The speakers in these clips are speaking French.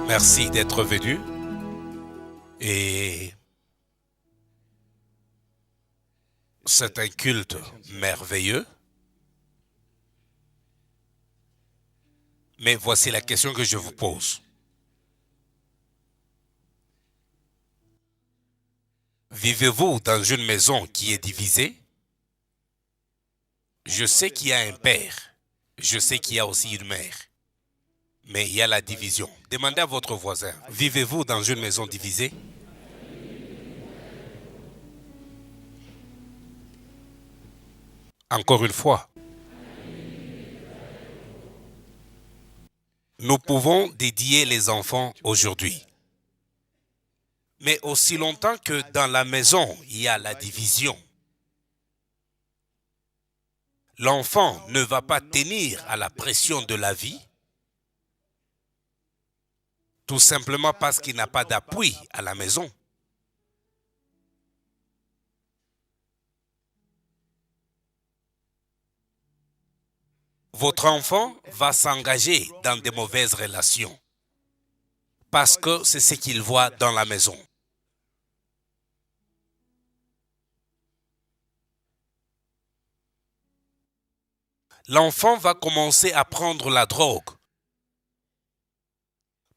Merci d'être venu et c'est un culte merveilleux. Mais voici la question que je vous pose. Vivez-vous dans une maison qui est divisée? Je sais qu'il y a un père, je sais qu'il y a aussi une mère, mais il y a la division. Demandez à votre voisin, vivez-vous dans une maison divisée? Encore une fois, nous pouvons dédier les enfants aujourd'hui. Mais aussi longtemps que dans la maison, il y a la division, l'enfant ne va pas tenir à la pression de la vie, tout simplement parce qu'il n'a pas d'appui à la maison. Votre enfant va s'engager dans de mauvaises relations parce que c'est ce qu'il voit dans la maison. L'enfant va commencer à prendre la drogue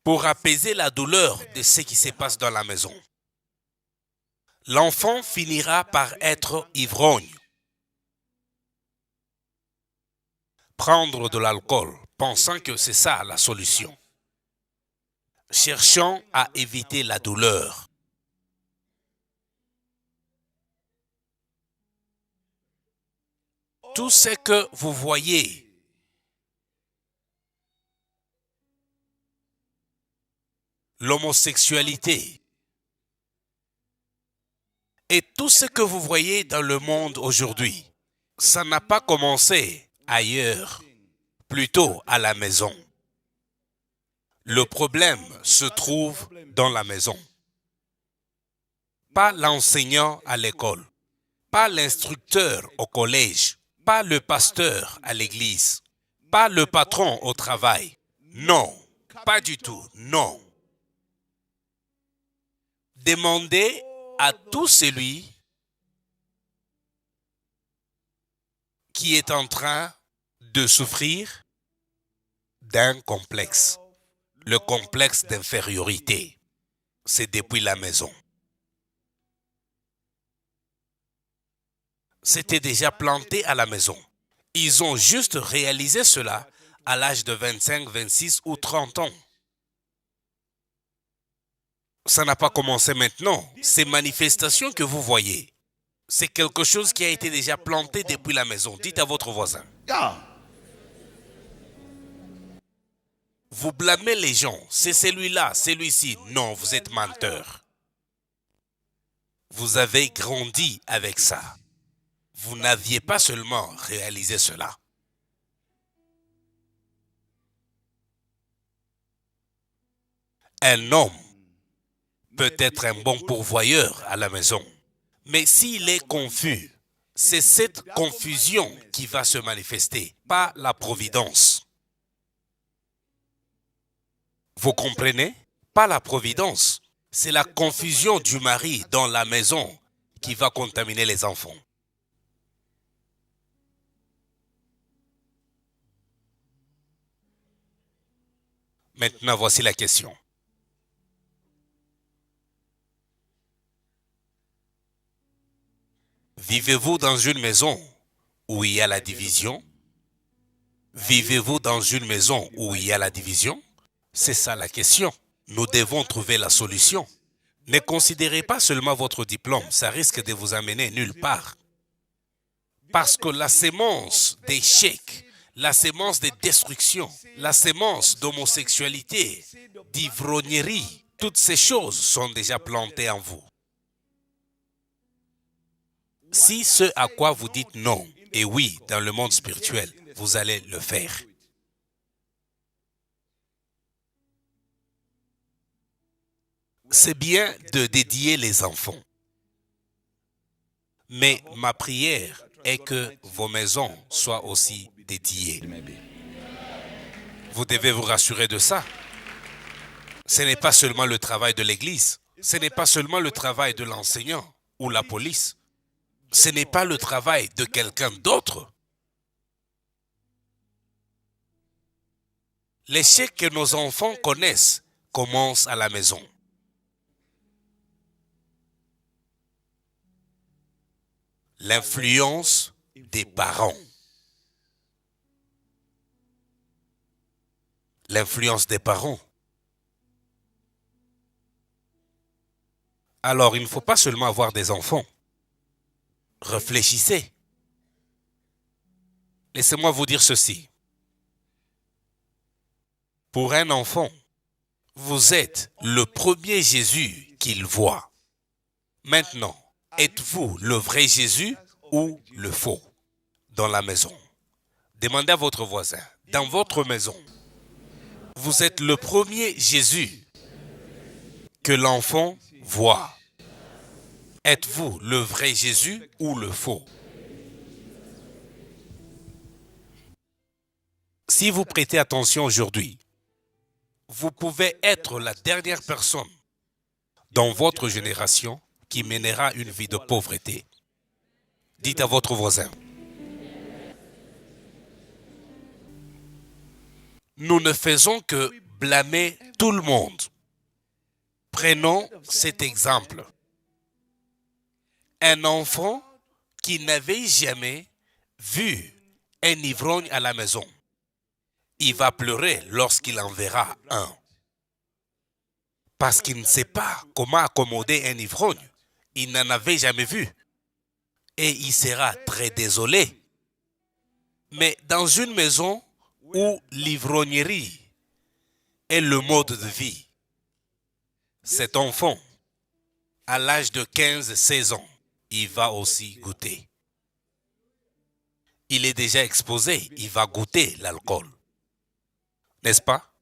pour apaiser la douleur de ce qui se passe dans la maison. L'enfant finira par être ivrogne. Prendre de l'alcool, pensant que c'est ça la solution. Cherchant à éviter la douleur. Tout ce que vous voyez l'homosexualité et tout ce que vous voyez dans le monde aujourd'hui, ça n'a pas commencé ailleurs, plutôt à la maison. Le problème se trouve dans la maison. Pas l'enseignant à l'école, pas l'instructeur au collège, pas le pasteur à l'église, pas le patron au travail. Non, pas du tout, non. Demandez à tout celui qui est en train de souffrir d'un complexe. Le complexe d'infériorité, c'est depuis la maison. C'était déjà planté à la maison. Ils ont juste réalisé cela à l'âge de 25, 26 ou 30 ans. Ça n'a pas commencé maintenant. Ces manifestations que vous voyez, c'est quelque chose qui a été déjà planté depuis la maison. Dites à votre voisin. Vous blâmez les gens. C'est celui-là, celui-ci. Non, vous êtes menteur. Vous avez grandi avec ça. Vous n'aviez pas seulement réalisé cela. Un homme peut être un bon pourvoyeur à la maison, mais s'il est confus, c'est cette confusion qui va se manifester, pas la providence. Vous comprenez? Pas la providence. C'est la confusion du mari dans la maison qui va contaminer les enfants. Maintenant, voici la question. Vivez-vous dans une maison où il y a la division? Vivez-vous dans une maison où il y a la division? C'est ça la question. Nous devons trouver la solution. Ne considérez pas seulement votre diplôme, ça risque de vous amener nulle part. Parce que la sémence d'échec, la sémence de destruction, la sémence d'homosexualité, d'ivrognerie, toutes ces choses sont déjà plantées en vous. Si ce à quoi vous dites non et oui dans le monde spirituel, vous allez le faire. C'est bien de dédier les enfants. Mais ma prière est que vos maisons soient aussi dédiées. Vous devez vous rassurer de ça. Ce n'est pas seulement le travail de l'Église. Ce n'est pas seulement le travail de l'enseignant ou la police. Ce n'est pas le travail de quelqu'un d'autre. L'échec que nos enfants connaissent commence à la maison. L'influence des parents. L'influence des parents. Alors, il ne faut pas seulement avoir des enfants. Réfléchissez. Laissez-moi vous dire ceci. Pour un enfant, vous êtes le premier Jésus qu'il voit. Maintenant, êtes-vous le vrai Jésus ou le faux dans la maison? Demandez à votre voisin, dans votre maison, vous êtes le premier Jésus que l'enfant voit. Êtes-vous le vrai Jésus ou le faux? Si vous prêtez attention aujourd'hui, vous pouvez être la dernière personne dans votre génération qui mènera une vie de pauvreté. Dites à votre voisin. Nous ne faisons que blâmer tout le monde. Prenons cet exemple. Un enfant qui n'avait jamais vu un ivrogne à la maison. Il va pleurer lorsqu'il en verra un. Parce qu'il ne sait pas comment accommoder un ivrogne. Il n'en avait jamais vu. Et il sera très désolé. Mais dans une maison où l'ivrognerie est le mode de vie, cet enfant, à l'âge de 15-16 ans, il va aussi goûter. Il est déjà exposé, il va goûter l'alcool. N'est-ce pas?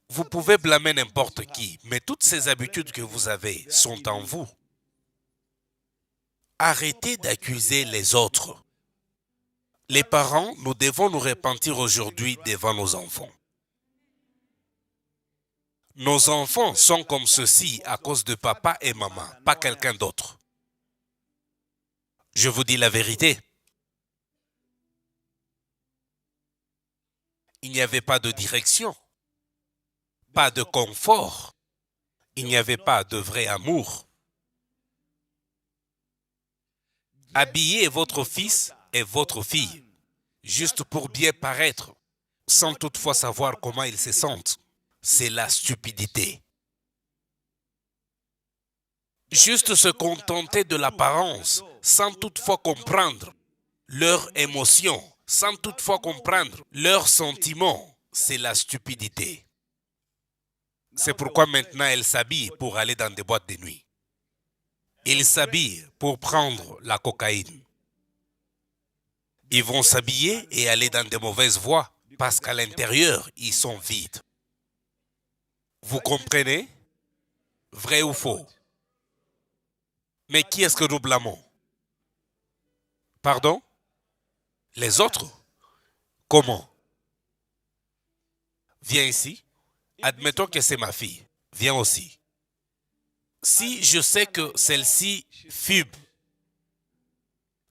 Vous pouvez blâmer n'importe qui, mais toutes ces habitudes que vous avez sont en vous. Arrêtez d'accuser les autres. Les parents, nous devons nous repentir aujourd'hui devant nos enfants. Nos enfants sont comme ceci à cause de papa et maman, pas quelqu'un d'autre. Je vous dis la vérité. Il n'y avait pas de direction, pas de confort, il n'y avait pas de vrai amour. Habillez votre fils et votre fille, juste pour bien paraître, sans toutefois savoir comment ils se sentent. C'est la stupidité. Juste se contenter de l'apparence, sans toutefois comprendre leurs émotions, sans toutefois comprendre leurs sentiments, c'est la stupidité. C'est pourquoi maintenant elles s'habillent pour aller dans des boîtes de nuit. Ils s'habillent pour prendre la cocaïne. Ils vont s'habiller et aller dans de mauvaises voies parce qu'à l'intérieur, ils sont vides. Vous comprenez? Vrai ou faux? Mais qui est-ce que nous blâmons? Pardon? Les autres? Comment? Viens ici. Admettons que c'est ma fille. Viens aussi. Si je sais que celle-ci fume,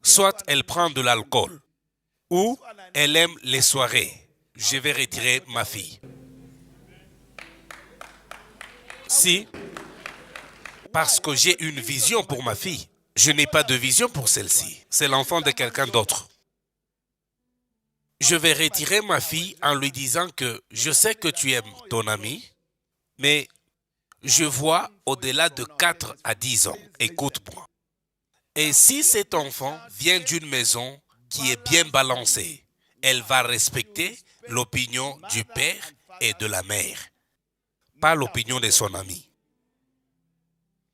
soit elle prend de l'alcool, ou elle aime les soirées, je vais retirer ma fille. Si, parce que j'ai une vision pour ma fille, je n'ai pas de vision pour celle-ci. C'est l'enfant de quelqu'un d'autre. Je vais retirer ma fille en lui disant que je sais que tu aimes ton ami, mais je vois au-delà de 4 à 10 ans. Écoute-moi. Et si cet enfant vient d'une maison qui est bien balancée, elle va respecter l'opinion du père et de la mère, pas l'opinion de son ami.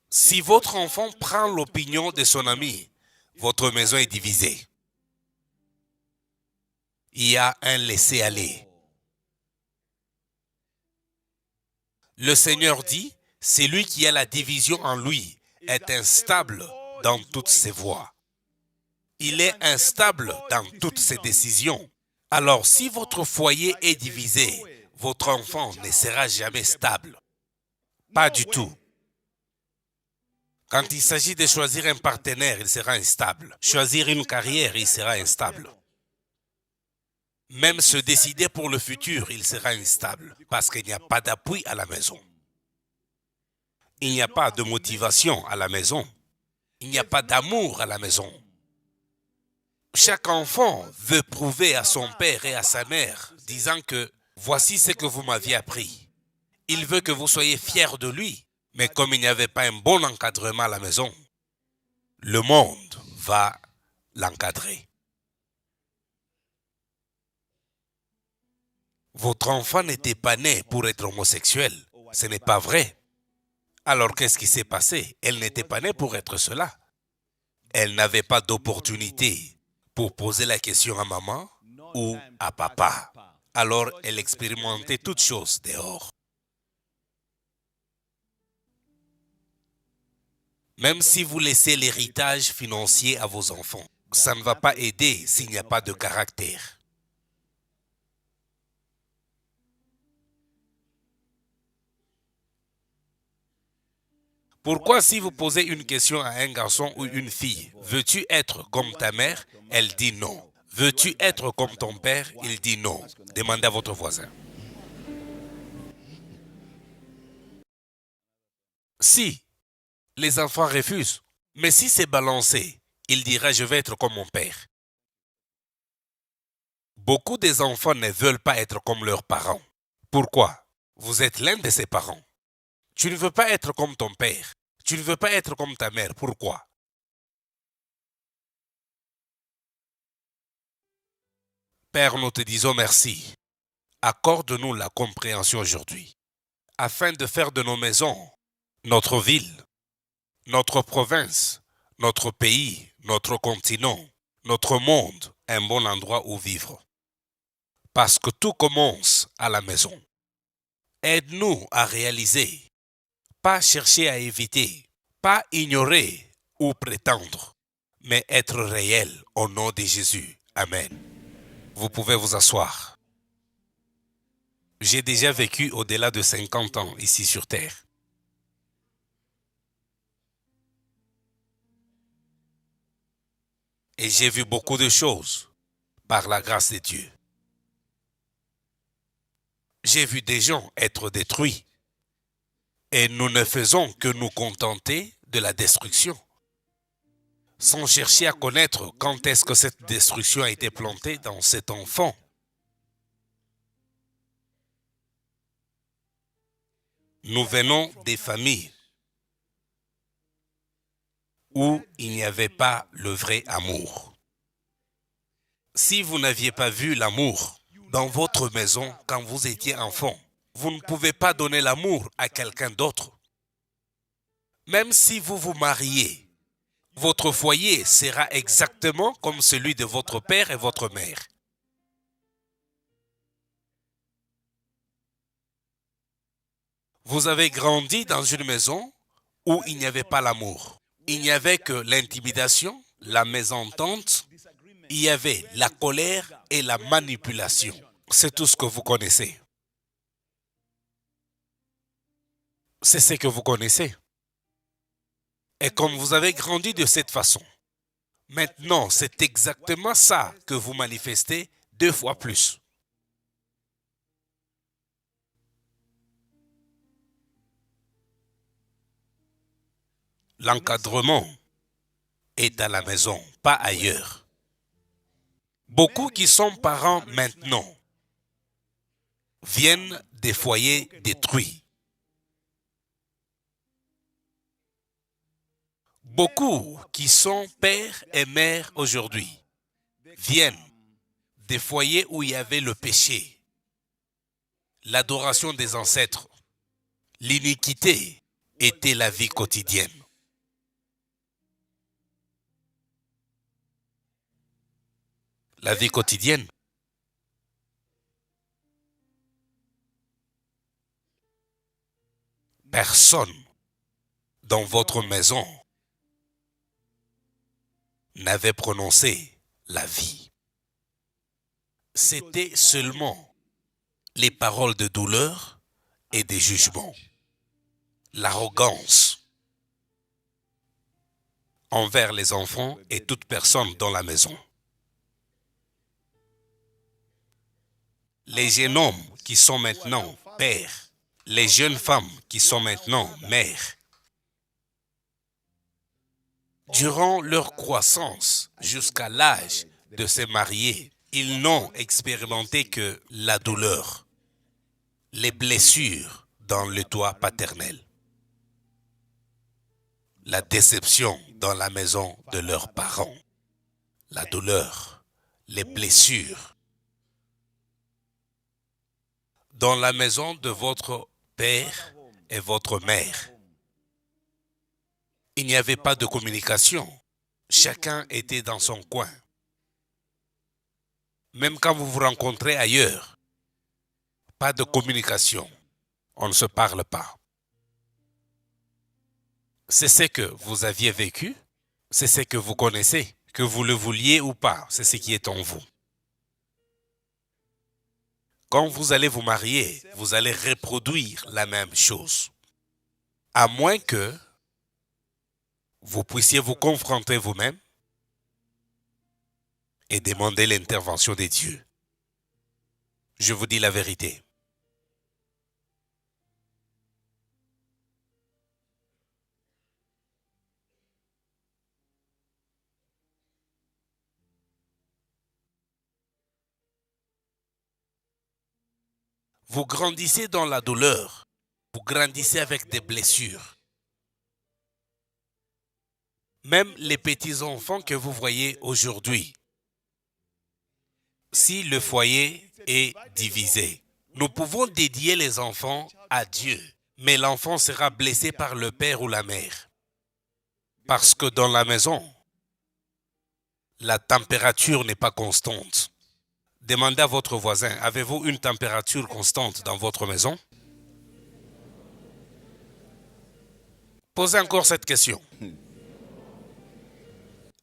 Si votre enfant prend l'opinion de son ami, votre maison est divisée. Il y a un laisser-aller. Le Seigneur dit, celui qui a la division en lui est instable dans toutes ses voies. Il est instable dans toutes ses décisions. Alors, si votre foyer est divisé, votre enfant ne sera jamais stable. Pas du tout. Quand il s'agit de choisir un partenaire, il sera instable. Choisir une carrière, il sera instable. Même se décider pour le futur, il sera instable parce qu'il n'y a pas d'appui à la maison. Il n'y a pas de motivation à la maison. Il n'y a pas d'amour à la maison. Chaque enfant veut prouver à son père et à sa mère, disant que voici ce que vous m'aviez appris. Il veut que vous soyez fiers de lui. Mais comme il n'y avait pas un bon encadrement à la maison, le monde va l'encadrer. Votre enfant n'était pas né pour être homosexuel. Ce n'est pas vrai. Alors qu'est-ce qui s'est passé? Elle n'était pas née pour être cela. Elle n'avait pas d'opportunité pour poser la question à maman ou à papa. Alors elle expérimentait toutes choses dehors. Même si vous laissez l'héritage financier à vos enfants, ça ne va pas aider s'il n'y a pas de caractère. Pourquoi si vous posez une question à un garçon ou une fille, veux-tu être comme ta mère? Elle dit non. Veux-tu être comme ton père? Il dit non. Demandez à votre voisin. Si les enfants refusent, mais si c'est balancé, il dira je vais être comme mon père. Beaucoup des enfants ne veulent pas être comme leurs parents. Pourquoi? Vous êtes l'un de ses parents. Tu ne veux pas être comme ton père. Tu ne veux pas être comme ta mère. Pourquoi? Père, nous te disons merci. Accorde-nous la compréhension aujourd'hui, afin de faire de nos maisons, notre ville, notre province, notre pays, notre continent, notre monde, un bon endroit où vivre. Parce que tout commence à la maison. Aide-nous à réaliser, pas chercher à éviter, pas ignorer ou prétendre, mais être réel au nom de Jésus. Amen. Vous pouvez vous asseoir. J'ai déjà vécu au-delà de 50 ans ici sur Terre. Et j'ai vu beaucoup de choses par la grâce de Dieu. J'ai vu des gens être détruits. Et nous ne faisons que nous contenter de la destruction, sans chercher à connaître quand est-ce que cette destruction a été plantée dans cet enfant. Nous venons des familles où il n'y avait pas le vrai amour. Si vous n'aviez pas vu l'amour dans votre maison quand vous étiez enfant, vous ne pouvez pas donner l'amour à quelqu'un d'autre. Même si vous vous mariez, votre foyer sera exactement comme celui de votre père et votre mère. Vous avez grandi dans une maison où il n'y avait pas l'amour. Il n'y avait que l'intimidation, la mésentente, il y avait la colère et la manipulation. C'est tout ce que vous connaissez. C'est ce que vous connaissez. Et comme vous avez grandi de cette façon, maintenant c'est exactement ça que vous manifestez 2 fois plus. L'encadrement est à la maison, pas ailleurs. Beaucoup qui sont parents maintenant viennent des foyers détruits. Beaucoup qui sont pères et mères aujourd'hui viennent des foyers où il y avait le péché, l'adoration des ancêtres, l'iniquité était la vie quotidienne. La vie quotidienne. Personne dans votre maison n'avait prononcé la vie. C'était seulement les paroles de douleur et des jugements. l'arrogance envers les enfants et toute personne dans la maison. Les jeunes hommes qui sont maintenant pères, les jeunes femmes qui sont maintenant mères, durant leur croissance jusqu'à l'âge de se marier, ils n'ont expérimenté que la douleur, les blessures dans le toit paternel, la déception dans la maison de leurs parents, la douleur, les blessures dans la maison de votre père et votre mère. Il n'y avait pas de communication. Chacun était dans son coin. Même quand vous vous rencontrez ailleurs, pas de communication. On ne se parle pas. C'est ce que vous aviez vécu, c'est ce que vous connaissez, que vous le vouliez ou pas, c'est ce qui est en vous. Quand vous allez vous marier, vous allez reproduire la même chose. À moins que vous puissiez vous confronter vous-même et demander l'intervention des dieux. Je vous dis la vérité. Vous grandissez dans la douleur. Vous grandissez avec des blessures. Même les petits-enfants que vous voyez aujourd'hui, si le foyer est divisé, nous pouvons dédier les enfants à Dieu, mais l'enfant sera blessé par le père ou la mère. Parce que dans la maison, la température n'est pas constante. Demandez à votre voisin, avez-vous une température constante dans votre maison? Posez encore cette question.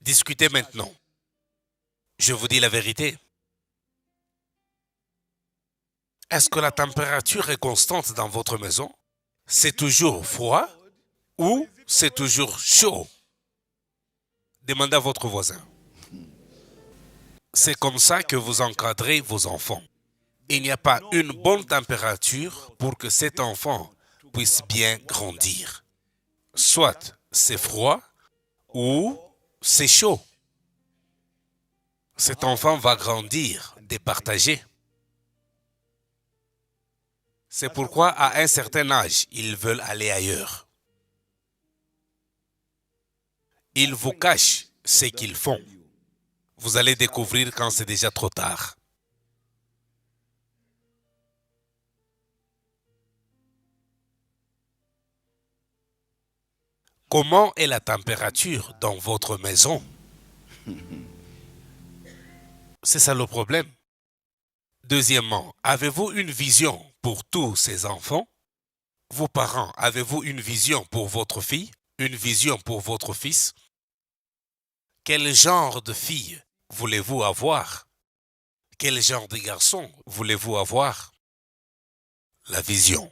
Discutez maintenant. Je vous dis la vérité. Est-ce que la température est constante dans votre maison? C'est toujours froid ou c'est toujours chaud? Demandez à votre voisin. C'est comme ça que vous encadrez vos enfants. Il n'y a pas une bonne température pour que cet enfant puisse bien grandir. Soit c'est froid ou c'est chaud. Cet enfant va grandir départagé. C'est pourquoi à un certain âge, ils veulent aller ailleurs. Ils vous cachent ce qu'ils font. Vous allez découvrir quand c'est déjà trop tard. Comment est la température dans votre maison? C'est ça le problème. Deuxièmement, avez-vous une vision pour tous ces enfants? Vos parents, avez-vous une vision pour votre fille? Une vision pour votre fils? Quel genre de fille voulez-vous avoir? Quel genre de garçon voulez-vous avoir? La vision.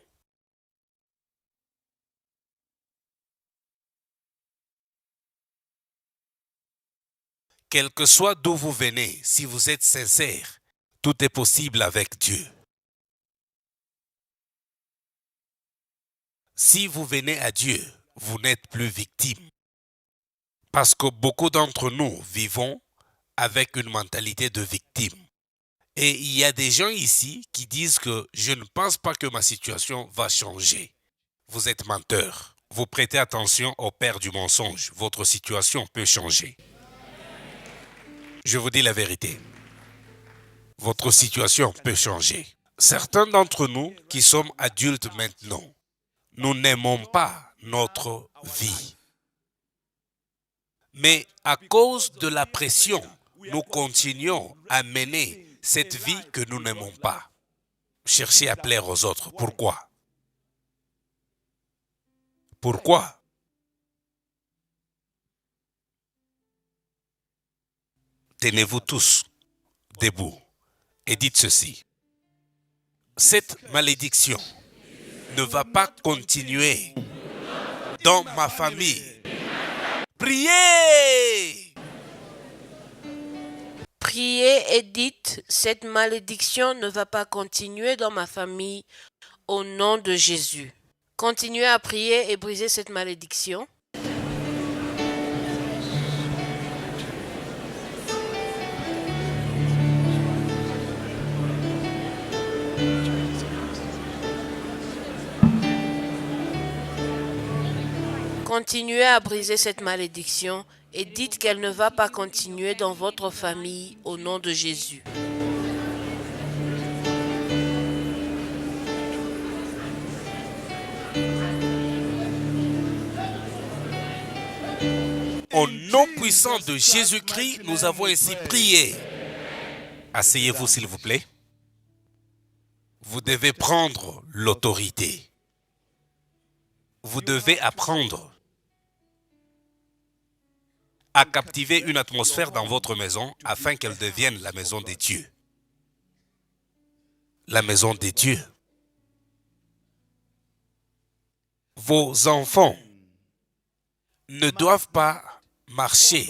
Quel que soit d'où vous venez, si vous êtes sincère, tout est possible avec Dieu. Si vous venez à Dieu, vous n'êtes plus victime. Parce que beaucoup d'entre nous vivons avec une mentalité de victime. Et il y a des gens ici qui disent que je ne pense pas que ma situation va changer. Vous êtes menteur. Vous prêtez attention au père du mensonge. Votre situation peut changer. Je vous dis la vérité. Votre situation peut changer. Certains d'entre nous qui sommes adultes maintenant, nous n'aimons pas notre vie. Mais à cause de la pression, nous continuons à mener cette vie que nous n'aimons pas. Cherchez à plaire aux autres. Pourquoi? Pourquoi? Tenez-vous tous debout et dites ceci. Cette malédiction ne va pas continuer dans ma famille. Priez! Priez et dites, cette malédiction ne va pas continuer dans ma famille au nom de Jésus. Continuez à prier et briser cette malédiction. Continuez à briser cette malédiction et dites qu'elle ne va pas continuer dans votre famille au nom de Jésus. Au nom puissant de Jésus-Christ, nous avons ainsi prié. Asseyez-vous s'il vous plaît. Vous devez prendre l'autorité. Vous devez apprendre à captiver une atmosphère dans votre maison afin qu'elle devienne la maison des dieux. La maison des dieux. Vos enfants ne doivent pas marcher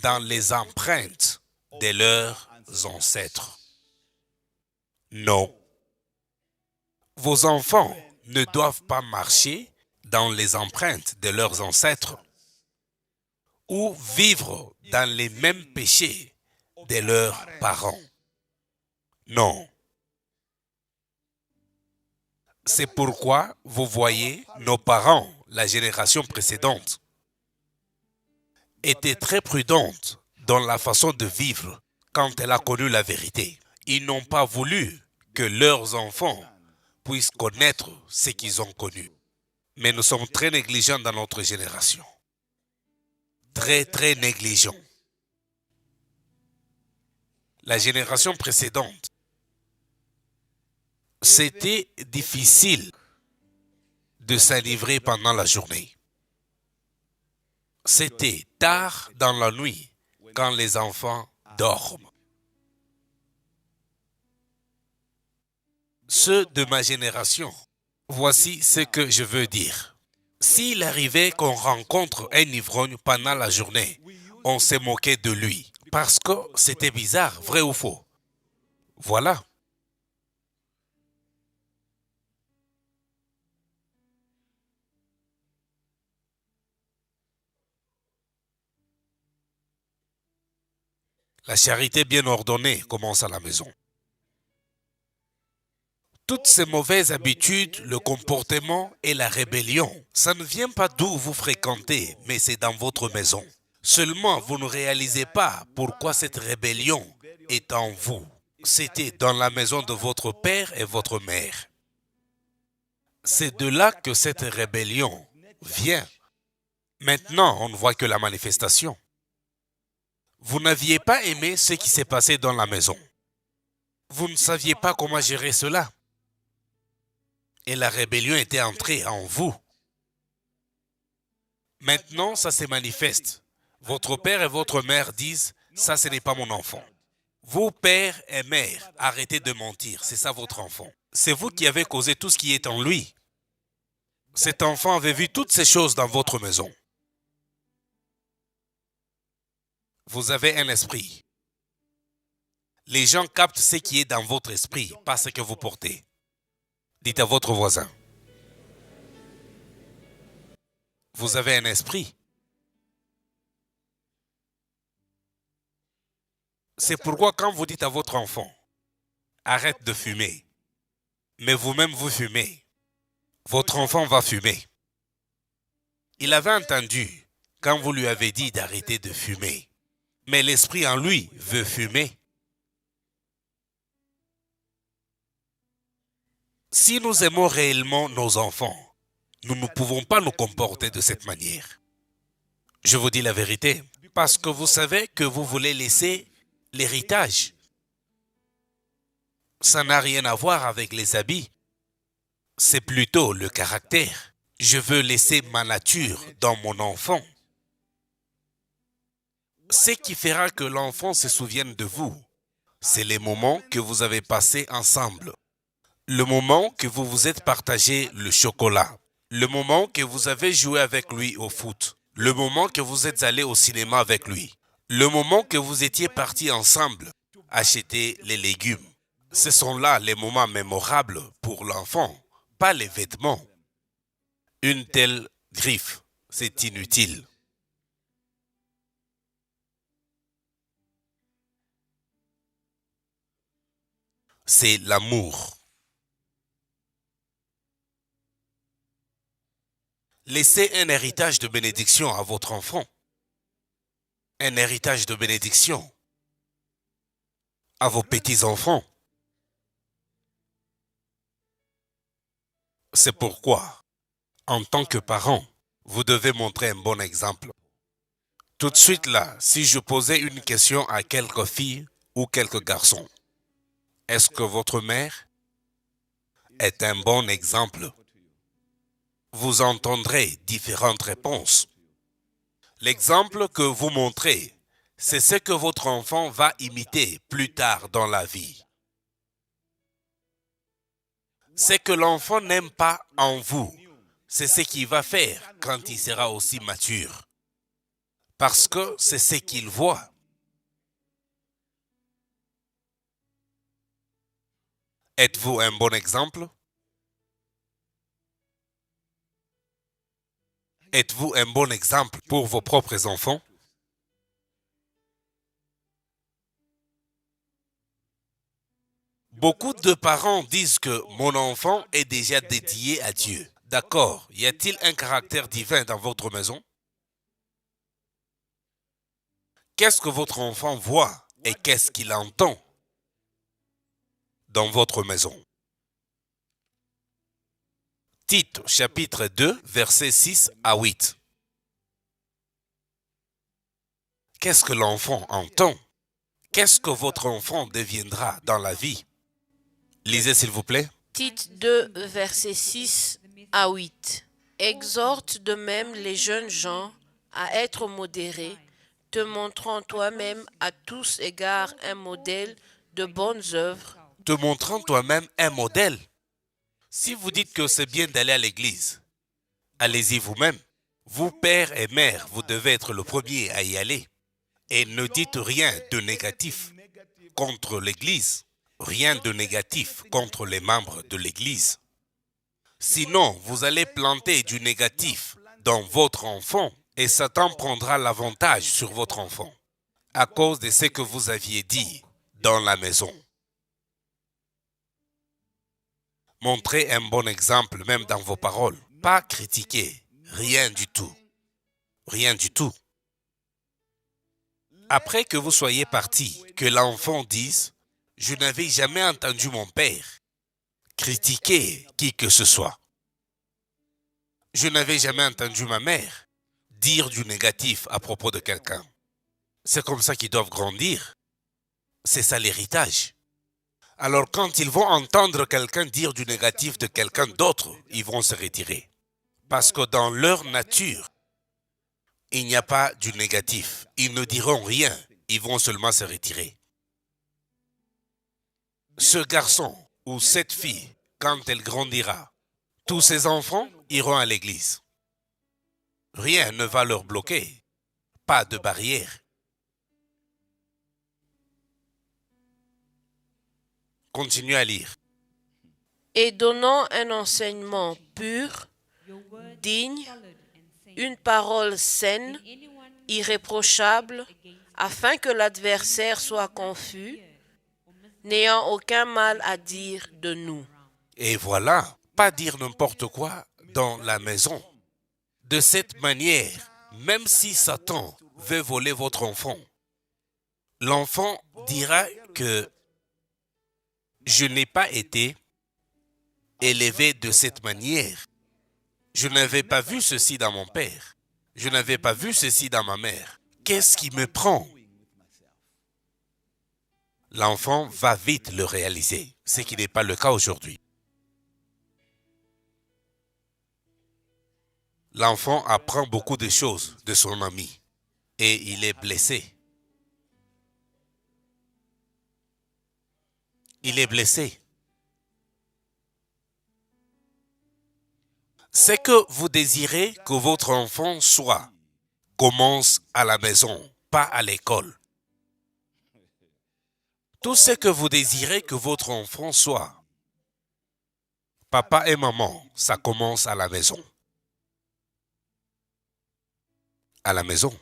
dans les empreintes de leurs ancêtres. Non. Vos enfants ne doivent pas marcher dans les empreintes de leurs ancêtres ou vivre dans les mêmes péchés de leurs parents. Non. C'est pourquoi vous voyez nos parents, la génération précédente, étaient très prudentes dans la façon de vivre quand elle a connu la vérité. Ils n'ont pas voulu que leurs enfants puissent connaître ce qu'ils ont connu. Mais nous sommes très négligents dans notre génération. Très, très négligents. La génération précédente, c'était difficile de s'enivrer pendant la journée. C'était tard dans la nuit quand les enfants dorment. Ceux de ma génération, voici ce que je veux dire. S'il arrivait qu'on rencontre un ivrogne pendant la journée, on s'est moqué de lui parce que c'était bizarre, vrai ou faux? Voilà. La charité bien ordonnée commence à la maison. Toutes ces mauvaises habitudes, le comportement et la rébellion, ça ne vient pas d'où vous fréquentez, mais c'est dans votre maison. Seulement, vous ne réalisez pas pourquoi cette rébellion est en vous. C'était dans la maison de votre père et votre mère. C'est de là que cette rébellion vient. Maintenant, on ne voit que la manifestation. Vous n'aviez pas aimé ce qui s'est passé dans la maison. Vous ne saviez pas comment gérer cela. Et la rébellion était entrée en vous. Maintenant, ça se manifeste. Votre père et votre mère disent, ça ce n'est pas mon enfant. Vous, père et mère, arrêtez de mentir, c'est ça votre enfant. C'est vous qui avez causé tout ce qui est en lui. Cet enfant avait vu toutes ces choses dans votre maison. Vous avez un esprit. Les gens captent ce qui est dans votre esprit, pas ce que vous portez. Dites à votre voisin. Vous avez un esprit. C'est pourquoi quand vous dites à votre enfant, arrête de fumer, mais vous-même vous fumez, votre enfant va fumer. Il avait entendu quand vous lui avez dit d'arrêter de fumer, mais l'esprit en lui veut fumer. Si nous aimons réellement nos enfants, nous ne pouvons pas nous comporter de cette manière. Je vous dis la vérité, parce que vous savez que vous voulez laisser l'héritage. Ça n'a rien à voir avec les habits. C'est plutôt le caractère. Je veux laisser ma nature dans mon enfant. Ce qui fera que l'enfant se souvienne de vous, c'est les moments que vous avez passés ensemble. Le moment que vous vous êtes partagé le chocolat. Le moment que vous avez joué avec lui au foot, le moment que vous êtes allé au cinéma avec lui, le moment que vous étiez partis ensemble acheter les légumes. Ce sont là les moments mémorables pour l'enfant, pas les vêtements. Une telle griffe, c'est inutile. C'est l'amour. Laissez un héritage de bénédiction à votre enfant. Un héritage de bénédiction à vos petits-enfants. C'est pourquoi, en tant que parent, vous devez montrer un bon exemple. Tout de suite là, si je posais une question à quelques filles ou quelques garçons, est-ce que votre mère est un bon exemple? Vous entendrez différentes réponses. L'exemple que vous montrez, c'est ce que votre enfant va imiter plus tard dans la vie. Ce que l'enfant n'aime pas en vous, c'est ce qu'il va faire quand il sera aussi mature. Parce que c'est ce qu'il voit. Êtes-vous un bon exemple? Êtes-vous un bon exemple pour vos propres enfants? Beaucoup de parents disent que mon enfant est déjà dédié à Dieu. D'accord, y a-t-il un caractère divin dans votre maison? Qu'est-ce que votre enfant voit et qu'est-ce qu'il entend dans votre maison? Tite, chapitre 2, versets 6 à 8. Qu'est-ce que l'enfant entend? Qu'est-ce que votre enfant deviendra dans la vie? Lisez s'il vous plaît. Tite 2, versets 6 à 8. Exhorte de même les jeunes gens à être modérés, te montrant toi-même à tous égards un modèle de bonnes œuvres. Te montrant toi-même un modèle. Si vous dites que c'est bien d'aller à l'église, allez-y vous-même. Vous, père et mère, vous devez être le premier à y aller. Et ne dites rien de négatif contre l'église. Rien de négatif contre les membres de l'église. Sinon, vous allez planter du négatif dans votre enfant et Satan prendra l'avantage sur votre enfant à cause de ce que vous aviez dit dans la maison. Montrez un bon exemple même dans vos paroles. Pas critiquer, rien du tout. Rien du tout. Après que vous soyez parti, que l'enfant dise « Je n'avais jamais entendu mon père critiquer qui que ce soit. Je n'avais jamais entendu ma mère dire du négatif à propos de quelqu'un. » C'est comme ça qu'ils doivent grandir. C'est ça l'héritage. Alors quand ils vont entendre quelqu'un dire du négatif de quelqu'un d'autre, ils vont se retirer. Parce que dans leur nature, il n'y a pas du négatif. Ils ne diront rien. Ils vont seulement se retirer. Ce garçon ou cette fille, quand elle grandira, tous ses enfants iront à l'église. Rien ne va leur bloquer. Pas de barrière. Continuez à lire. Et donnant un enseignement pur, digne, une parole saine, irréprochable, afin que l'adversaire soit confus, n'ayant aucun mal à dire de nous. Et voilà, pas dire n'importe quoi dans la maison. De cette manière, même si Satan veut voler votre enfant, l'enfant dira que je n'ai pas été élevé de cette manière. Je n'avais pas vu ceci dans mon père. Je n'avais pas vu ceci dans ma mère. Qu'est-ce qui me prend? L'enfant va vite le réaliser, ce qui n'est pas le cas aujourd'hui. L'enfant apprend beaucoup de choses de son ami et il est blessé. Il est blessé. Ce que vous désirez que votre enfant soit commence à la maison, pas à l'école. Tout ce que vous désirez que votre enfant soit, papa et maman, ça commence à la maison. À la maison.